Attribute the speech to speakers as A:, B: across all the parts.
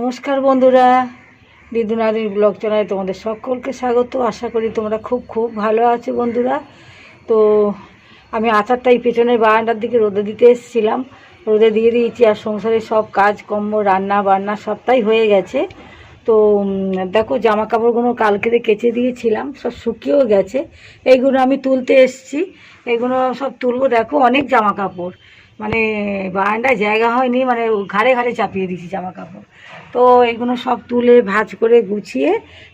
A: নমস্কার বন্ধুরা, দিদুনাদির ব্লগ চ্যানেলে তোমাদের সকলকে স্বাগত। আশা করি তোমরা খুব ভালো আছো বন্ধুরা। তো আমি আচারটাই পেছনের বারান্দার দিকে রোদে দিতে এসেছিলাম, রোদে দিয়ে দিয়েছি। আর সংসারের সব কাজকর্ম রান্না বান্না সবটাই হয়ে গেছে। তো দেখো জামা কাপড়গুলো কালকে কেচে দিয়েছিলাম, সব শুকিয়েও গেছে। এইগুলো আমি তুলতে এসেছি, এইগুলো সব তুলবো। দেখো অনেক জামা কাপড়, মানে বারান্দায় জায়গা হয়নি, মানে ঘাড়ে ঘাড়ে চাপিয়ে দিয়েছি জামা কাপড়। তো এইগুলো সব তুলে ভাঁজ করে গুছিয়ে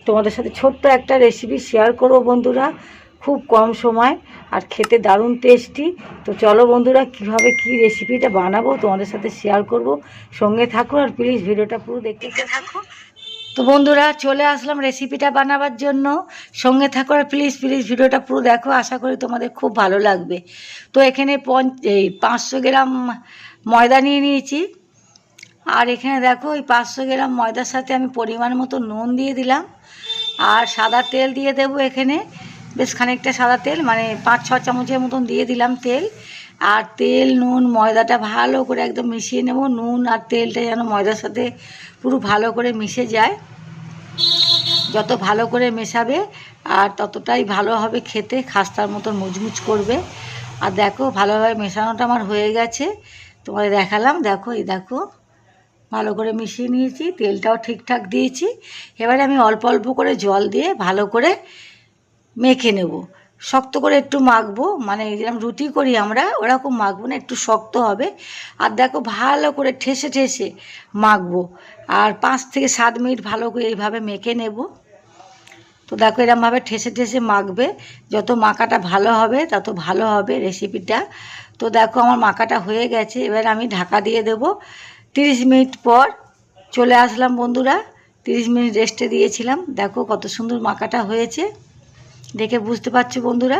A: তোমাদের সাথে ছোট্ট একটা রেসিপি শেয়ার করবো বন্ধুরা, খুব কম সময় আর খেতে দারুণ টেস্টি। তো চলো বন্ধুরা, কিভাবে কি রেসিপিটা বানাবো তোমাদের সাথে শেয়ার করব। সঙ্গে থাকো আর প্লিজ ভিডিওটা পুরো দেখতে থাকো। তো বন্ধুরা চলে আসলাম রেসিপিটা বানাবার জন্য, সঙ্গে থাকো আর প্লিজ ভিডিওটা পুরো দেখো। আশা করি তোমাদের খুব ভালো লাগবে। তো এখানে 500 গ্রাম ময়দা নিয়ে নিয়েছি। আর এখানে দেখো এই 500 গ্রাম ময়দার সাথে আমি পরিমাণ মতো নুন দিয়ে দিলাম, আর সাদা তেল দিয়ে দেবো। এখানে বেশ খানিকটা সাদা তেল, মানে 5-6 চামচের মতন দিয়ে দিলাম তেল। আর তেল নুন ময়দাটা ভালো করে একদম মিশিয়ে নেব। নুন আর তেলটা যেন ময়দার সাথে পুরো ভালো করে মিশে যায়। যত ভালো করে মেশাবে আর ততটাই ভালো হবে খেতে, খাস্তার মতন মুচমুচ করবে। আর দেখো ভালোভাবে মেশানোটা আমার হয়ে গেছে, তোমাদের দেখালাম। দেখো এই দেখো ভালো করে মিশিয়ে নিয়েছি, তেলটাও ঠিকঠাক দিয়েছি। এবারে আমি অল্প অল্প করে জল দিয়ে ভালো করে মেখে নেব। শক্ত করে একটু মাখবো, মানে যেরকম রুটি করি আমরা ওরকম মাখবো না, একটু শক্ত হবে। আর দেখো ভালো করে ঠেসে ঠেসে মাখবো। আর 5 থেকে 7 মিনিট ভালো করে এইভাবে মেখে নেব। তো দেখো এরকমভাবে ঠেসে ঠেসে মাখবে, যত মাখাটা ভালো হবে তত ভালো হবে রেসিপিটা। তো দেখো আমার মাখাটা হয়ে গেছে, এবার আমি ঢাকা দিয়ে দেব। 30 মিনিট পর চলে আসলাম বন্ধুরা। 30 মিনিট রেস্টে দিয়েছিলাম। দেখো কত সুন্দর মাখাটা হয়েছে, দেখে বুঝতে পারছো বন্ধুরা।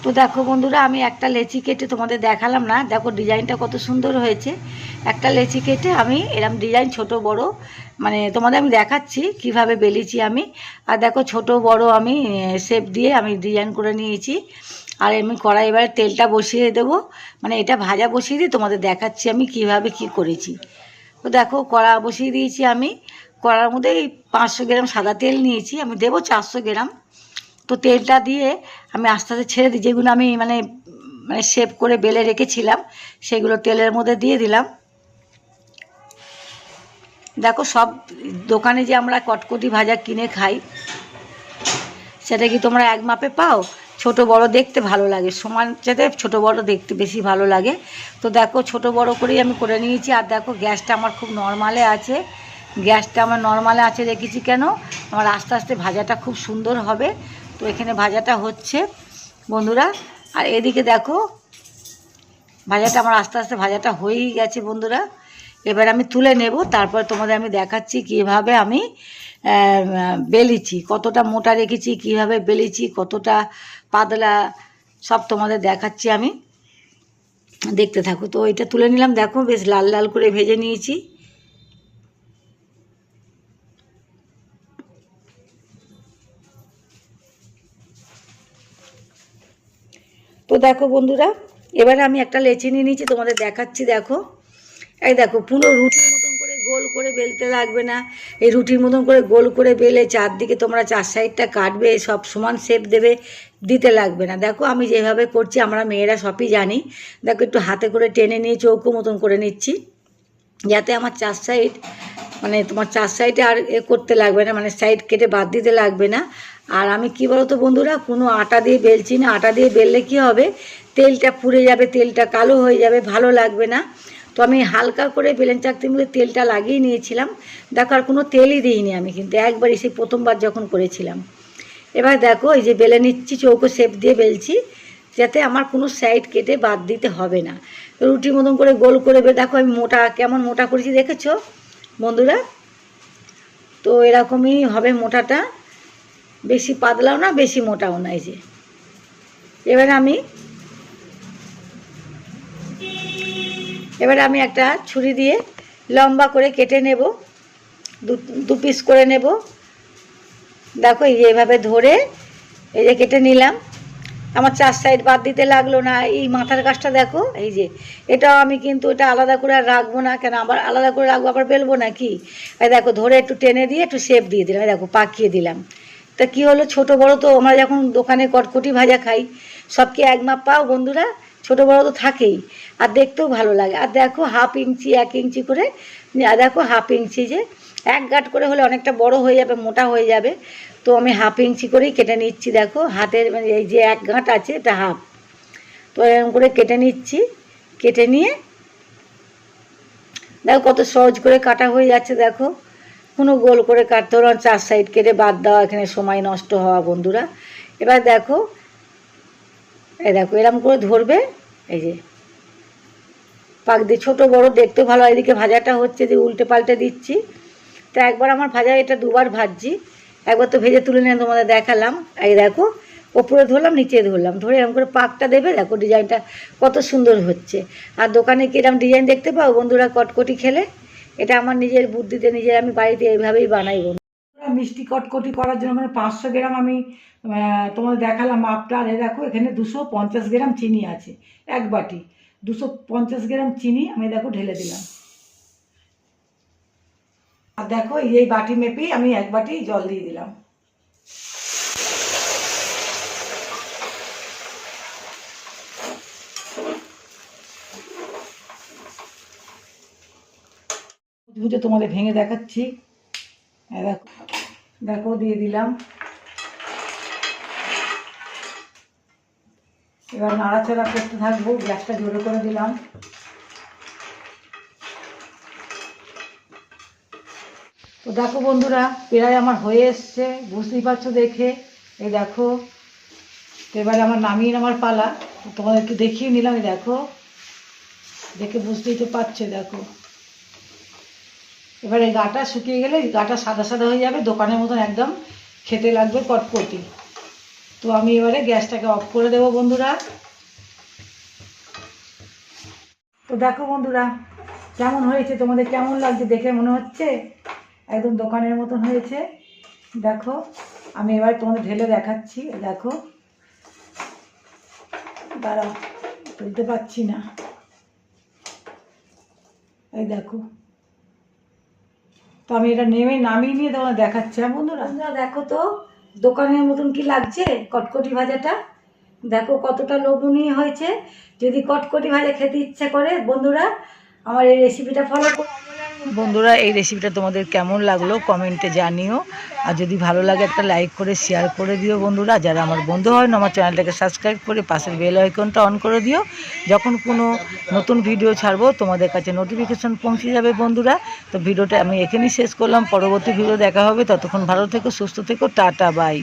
A: তো দেখো বন্ধুরা, আমি একটা লেচি কেটে তোমাদের দেখালাম না, দেখো ডিজাইনটা কত সুন্দর হয়েছে। একটা লেচি কেটে আমি এরকম ডিজাইন ছোট বড়, মানে তোমাদের আমি দেখাচ্ছি কিভাবে বেলেছি আমি। আর দেখো ছোট বড় আমি শেপ দিয়ে আমি ডিজাইন করে নিয়েছি। আর এমনি কড়াই এবারে তেলটা বসিয়ে দেবো, মানে এটা ভাজা বসিয়ে দিয়ে তোমাদের দেখাচ্ছি আমি কিভাবে কি করেছি। তো দেখো কড়া বসিয়ে দিয়েছি আমি। কড়ার মধ্যে 500 গ্রাম সাদা তেল নিয়েছি, আমি দেবো 400 গ্রাম। তো তেলটা দিয়ে আমি আস্তে আস্তে ছেড়ে দিই, যেগুলো আমি মানে মানে শেপ করে বেলে রেখেছিলাম সেগুলো তেলের মধ্যে দিয়ে দিলাম। দেখো সব দোকানে যে আমরা কটকটি ভাজা কিনে খাই, সেটা কি তোমরা এক মাপে পাও? ছোট বড় দেখতে ভালো লাগে, সমান যাতে ছোট বড় দেখতে বেশি ভালো লাগে। তো দেখো ছোট বড় করেই আমি করে নিয়েছি। আর দেখো গ্যাসটা আমার খুব নর্মালে আছে, গ্যাসটা আমার নর্মালে আছে রেখেছি কেন, আমার আস্তে আস্তে ভাজাটা খুব সুন্দর হবে। তো এখানে ভাজাটা হচ্ছে বন্ধুরা। আর এদিকে দেখো ভাজাটা আমার আস্তে আস্তে ভাজাটা হয়েই গেছে বন্ধুরা। এবার আমি তুলে নেব, তারপর তোমাদের আমি দেখাচ্ছি কীভাবে আমি বেলেছি, কতটা মোটা রেখেছি, কীভাবে বেলেছি, কতটা পাতলা, সব তোমাদের দেখাচ্ছি আমি, দেখতে থাকো। তো এটা তুলে নিলাম, দেখো বেশ লাল লাল করে ভেজে নিয়েছি। তো দেখো বন্ধুরা, এবারে আমি একটা লেচি নিয়ে নিয়েছি, তোমাদের দেখাচ্ছি। দেখো এই দেখো পুরো রুটির মতন করে গোল করে বেলতে লাগবে না, এই রুটির মতন করে গোল করে বেলে চারদিকে তোমরা 4 সাইডটা কাটবে, সব সমান শেপ দেবে, দিতে লাগবে না। দেখো আমি যেভাবে করছি, আমরা মেয়েরা সবই জানি। দেখো একটু হাতে করে টেনে নিয়ে চৌকো মতন করে নিচ্ছি, যাতে আমার 4 সাইড, মানে তোমার 4 সাইডে আর করতে লাগবে না, মানে সাইড কেটে বাদ দিতে লাগবে না। আর আমি কি বলো তো বন্ধুরা, কোনো আটা দিয়ে বেলছি না। আটা দিয়ে বেললে কি হবে, তেলটা পুড়ে যাবে, তেলটা কালো হয়ে যাবে, ভালো লাগবে না। তো আমি হালকা করে বেলেন চাকতির মধ্যে তেলটা লাগিয়ে নিয়েছিলাম। দেখো আর কোনো তেলই দিইনি আমি, কিন্তু একবারই সেই প্রথমবার যখন করেছিলাম। এবার দেখো এই যে বেলে নিচ্ছি, চৌকো শেপ দিয়ে বেলছি, যাতে আমার কোনো সাইড কেটে বাদ দিতে হবে না। রুটির মতন করে গোল করে দেখো আমি মোটা কেমন মোটা করেছি দেখেছো বন্ধুরা। তো এরকমই হবে মোটাটা, বেশি পাতলাও না বেশি মোটাও না। এই যে এবারে আমি একটা ছুরি দিয়ে লম্বা করে কেটে নেব, দু পিস করে নেব। দেখো এই যে এভাবে ধরে এই যে কেটে নিলাম। আমার 4 সাইড বাদ দিতে লাগলো না। এই মাথার কাজটা দেখো, এই যে এটাও আমি কিন্তু এটা আলাদা করে আর রাখবো না, কেন আবার আলাদা করে রাখবো, আবার বেলবো না কি। এই দেখো ধরে একটু টেনে দিয়ে একটু শেপ দিয়ে দিলাম, এই দেখো পাকিয়ে দিলাম। তা কী হলো, ছোটো বড়ো তো আমরা যখন দোকানে কটকটি ভাজা খাই সব কি এক মাপ পাও বন্ধুরা, ছোটো বড়ো তো থাকেই, আর দেখতেও ভালো লাগে। আর দেখো 1/2 ইঞ্চি 1 ইঞ্চি করে, আর দেখো 1/2 ইঞ্চি, যে 1 গাঁট করে হলে অনেকটা বড় হয়ে যাবে, মোটা হয়ে যাবে। তো আমি 1/2 ইঞ্চি করেই কেটে নিচ্ছি। দেখো হাতের মানে এই যে 1 গাঁট আছে এটা 1/2, তো এরকম করে কেটে নিচ্ছি। কেটে নিয়ে দেখো কত সহজ করে কাটা হয়ে যাচ্ছে। দেখো কোনো গোল করে কাটতে হলো, 4 সাইড কেটে বাদ দেওয়া, এখানে সময় নষ্ট হওয়া বন্ধুরা। এবার দেখো, এই দেখো এরকম করে ধরবে, এই যে পাক দিয়ে ছোটো বড়ো দেখতেও ভালো। এদিকে ভাজাটা হচ্ছে, যে উল্টে পাল্টে দিচ্ছি। তো একবার আমার ভাজা, এটা 2বার ভাজছি, একবার তো ভেজে তুলে নিয়ে তোমাদের দেখালাম। এই দেখো ওপরে ধরলাম, নিচে ধরলাম, ধরে এরকম করে পাকটা দেবে। দেখো ডিজাইনটা কত সুন্দর হচ্ছে। আর দোকানে কি এরকম ডিজাইন দেখতে পাও বন্ধুরা কটকটি খেলে? এটা আমার নিজের বুদ্ধিতে, নিজের আমি বাড়িতে এইভাবেই বানাই বন্ধুরা। মিষ্টি কটকটি করার জন্য মানে 500 গ্রাম আমি তোমাদের দেখালাম মাপটা। আর দেখো এখানে 250 গ্রাম চিনি আছে, 1 বাটি 250 গ্রাম চিনি আমি দেখো ঢেলে দিলাম। আর দেখো এই বাটি মেপেই আমি 1 বাটি জল দিয়ে দিলাম। বুঝে তোমাদের ভেঙে দেখাচ্ছি। দেখো দেখো দিয়ে দিলাম। এবার নাড়াচাড়া করতে থাকবো, গ্যাসটা জোরে করে দিলাম। তো দেখো বন্ধুরা প্রায় আমার হয়ে এসছে, বুঝতেই পারছো দেখে। এই দেখো এবারে আমার নামিয়ে নেওয়ার পালা, তোমাদেরকে দেখিয়ে নিলাম। এই দেখো দেখে বুঝতেই তো পারছো। দেখো এবার এই গাটা শুকিয়ে গেলে গাটা সাদা সাদা হয়ে যাবে, দোকানের মতন একদম খেতে লাগবে কটকটি। তো আমি এবারে গ্যাসটাকে অফ করে দেবো বন্ধুরা। তো দেখো বন্ধুরা কেমন হয়েছে, তোমাদের কেমন লাগছে দেখে? মনে হচ্ছে একদম দোকানের মতন হয়েছে। দেখো আমি এবার তোমাদের ঢেলে দেখাচ্ছি। দেখো দাঁড়াও, তুলতে পারছি না। এই দেখো, তো আমি এটা নামিয়ে নিয়ে তোমাদের দেখাচ্ছি। হ্যাঁ বন্ধুরা দেখো তো দোকানের মতন কি লাগছে কটকটি ভাজাটা। দেখো কতটা লোভনীয় হয়েছে। যদি কটকটি ভাজা খেতে ইচ্ছা করে বন্ধুরা আমার এই রেসিপিটা ফলো করো। বন্ধুরা এই রেসিপিটা তোমাদের কেমন লাগলো কমেন্টে জানিও। আর যদি ভালো লাগে একটা লাইক করে শেয়ার করে দিও বন্ধুরা। যারা আমার বন্ধু হয় না, আমার চ্যানেলটাকে সাবস্ক্রাইব করে পাশের বেল আইকনটা অন করে দিও। যখন কোনো নতুন ভিডিও ছাড়বো তোমাদের কাছে নোটিফিকেশন পৌঁছে যাবে বন্ধুরা। তো ভিডিওটা আমি এখানেই শেষ করলাম, পরবর্তী ভিডিও দেখা হবে। ততক্ষণ ভালো থেকো, সুস্থ থেকো, টাটা বাই।